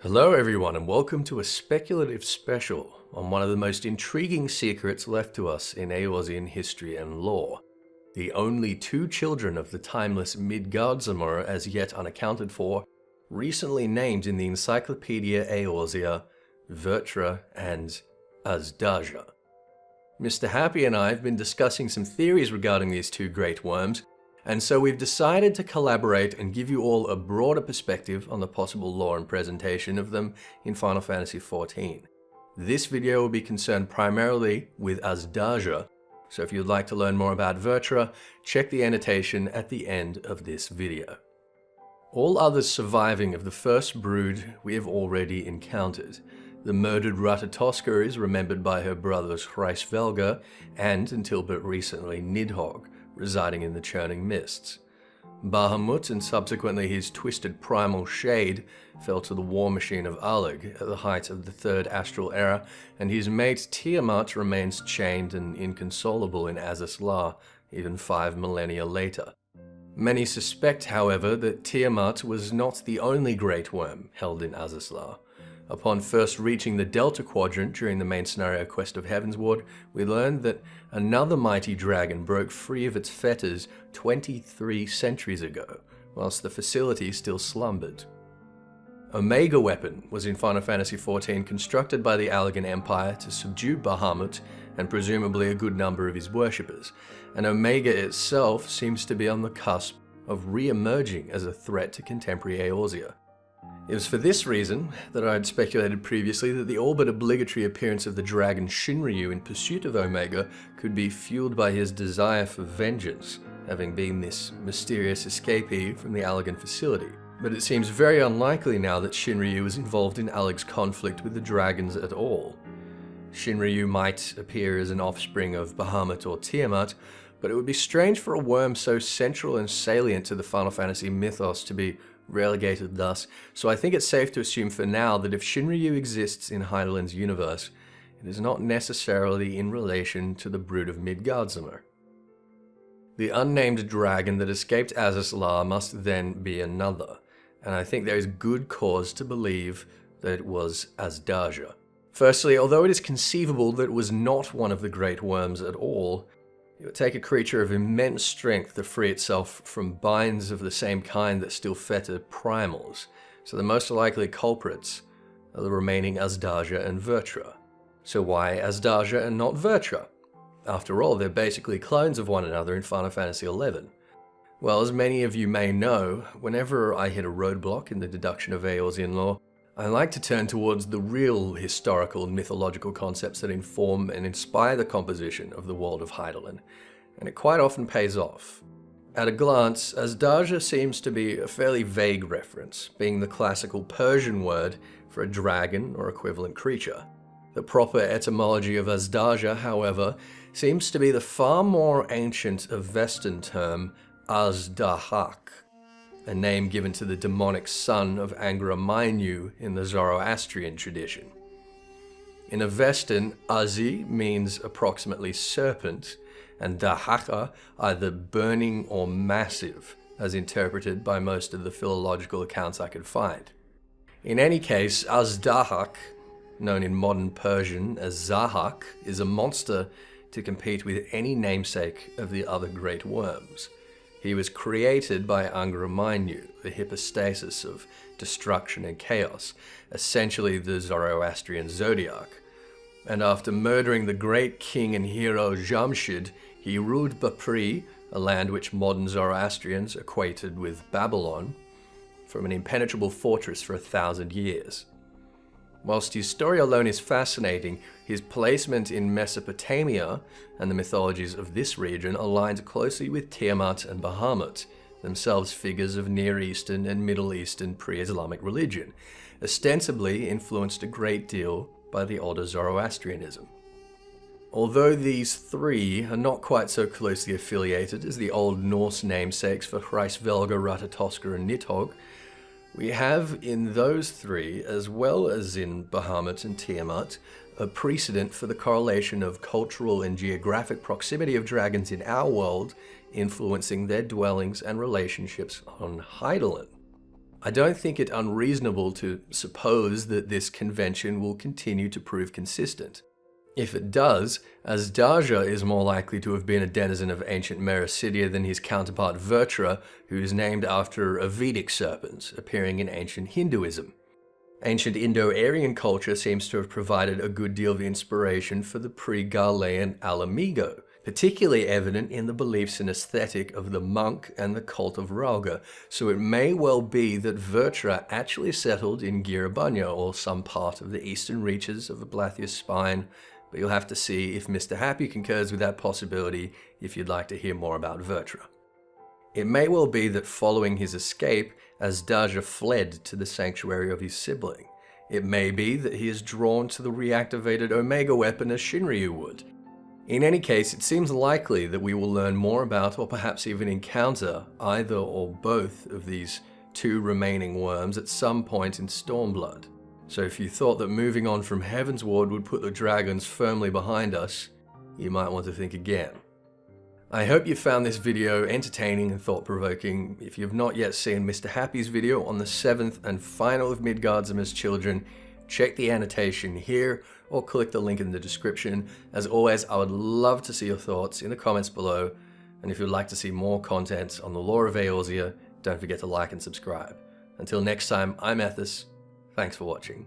Hello everyone and welcome to a speculative special on one of the most intriguing secrets left to us in Eorzean history and lore. The only two children of the timeless Midgardsormr as yet unaccounted for, recently named in the Encyclopedia Eorzea, Vertra and Azdaja. Mr. Happy and I have been discussing some theories regarding these two great worms, and so we've decided to collaborate and give you all a broader perspective on the possible lore and presentation of them in Final Fantasy XIV. This video will be concerned primarily with Azdaja, so if you'd like to learn more about Vertra, check the annotation at the end of this video. All others surviving of the first brood we have already encountered. The murdered Ratatoskr is remembered by her brothers Hraesvelgr and, until but recently, Nidhogg, residing in the churning mists. Bahamut and subsequently his twisted primal shade fell to the war machine of Allag at the height of the Third Astral Era, and his mate Tiamat remains chained and inconsolable in Azdaja even 5 millennia later. Many suspect, however, that Tiamat was not the only Great Worm held in Azdaja. Upon first reaching the Delta Quadrant during the main scenario quest of Heavensward, we learned that another mighty dragon broke free of its fetters 23 centuries ago, whilst the facility still slumbered. Omega Weapon was in Final Fantasy XIV constructed by the Allagan Empire to subdue Bahamut and presumably a good number of his worshippers, and Omega itself seems to be on the cusp of re-emerging as a threat to contemporary Eorzea. It was for this reason that I had speculated previously that the all but obligatory appearance of the dragon Shinryu in pursuit of Omega could be fueled by his desire for vengeance, having been this mysterious escapee from the Allagan facility. But it seems very unlikely now that Shinryu is involved in Allag's conflict with the dragons at all. Shinryu might appear as an offspring of Bahamut or Tiamat, but it would be strange for a worm so central and salient to the Final Fantasy mythos to be relegated thus, so I think it's safe to assume for now that if Shinryu exists in Hydaelyn's universe, it is not necessarily in relation to the brood of Midgardsormr. The unnamed dragon that escaped Azdaja must then be another, and I think there is good cause to believe that it was Azdaja. Firstly, although it is conceivable that it was not one of the Great Worms at all, it would take a creature of immense strength to free itself from binds of the same kind that still fetter primals, so the most likely culprits are the remaining Azdaja and Vertra. So why Azdaja and not Vertra? After all, they're basically clones of one another in Final Fantasy XI. Well, as many of you may know, whenever I hit a roadblock in the deduction of Eorzean lore, I like to turn towards the real historical and mythological concepts that inform and inspire the composition of the world of Hydaelyn, and it quite often pays off. At a glance, Azdaja seems to be a fairly vague reference, being the classical Persian word for a dragon or equivalent creature. The proper etymology of Azdaja, however, seems to be the far more ancient Avestan term Azdahak, a name given to the demonic son of Angra Mainyu in the Zoroastrian tradition. In Avestan, Azi means approximately serpent, and Dahaka either burning or massive, as interpreted by most of the philological accounts I could find. In any case, Azdahak, known in modern Persian as Zahak, is a monster to compete with any namesake of the other great worms. He was created by Angra Mainyu, the hypostasis of destruction and chaos, essentially the Zoroastrian zodiac. And after murdering the great king and hero Jamshid, he ruled Bapri, a land which modern Zoroastrians equated with Babylon, from an impenetrable fortress for 1,000 years. Whilst his story alone is fascinating, his placement in Mesopotamia and the mythologies of this region aligned closely with Tiamat and Bahamut, themselves figures of Near Eastern and Middle Eastern pre-Islamic religion, ostensibly influenced a great deal by the older Zoroastrianism. Although these three are not quite so closely affiliated as the Old Norse namesakes for Hraesvelgr, Ratatoskr and Nidhogg, we have in those three, as well as in Bahamut and Tiamat, a precedent for the correlation of cultural and geographic proximity of dragons in our world influencing their dwellings and relationships on Hydaelyn. I don't think it unreasonable to suppose that this convention will continue to prove consistent. If it does, Azdaja is more likely to have been a denizen of ancient Mericidia than his counterpart Vertra, who is named after a Vedic serpent, appearing in ancient Hinduism. Ancient Indo-Aryan culture seems to have provided a good deal of inspiration for the pre-Galilean Alamigo, particularly evident in the beliefs and aesthetic of the monk and the cult of Rauga, so it may well be that Vertra actually settled in Girabanya or some part of the eastern reaches of Ablathia's spine, but you'll have to see if Mr. Happy concurs with that possibility if you'd like to hear more about Vertra. It may well be that following his escape, Azdaja fled to the sanctuary of his sibling. It may be that he is drawn to the reactivated Omega weapon as Shinryu would. In any case, it seems likely that we will learn more about, or perhaps even encounter, either or both of these two remaining worms at some point in Stormblood. So if you thought that moving on from Heavensward would put the dragons firmly behind us, you might want to think again. I hope you found this video entertaining and thought-provoking. If you have not yet seen Mr. Happy's video on the 7th and final of Midgardsormr's children, check the annotation here or click the link in the description. As always, I would love to see your thoughts in the comments below, and if you'd like to see more content on the lore of Eorzea, don't forget to like and subscribe. Until next time, I'm Ethys. Thanks for watching.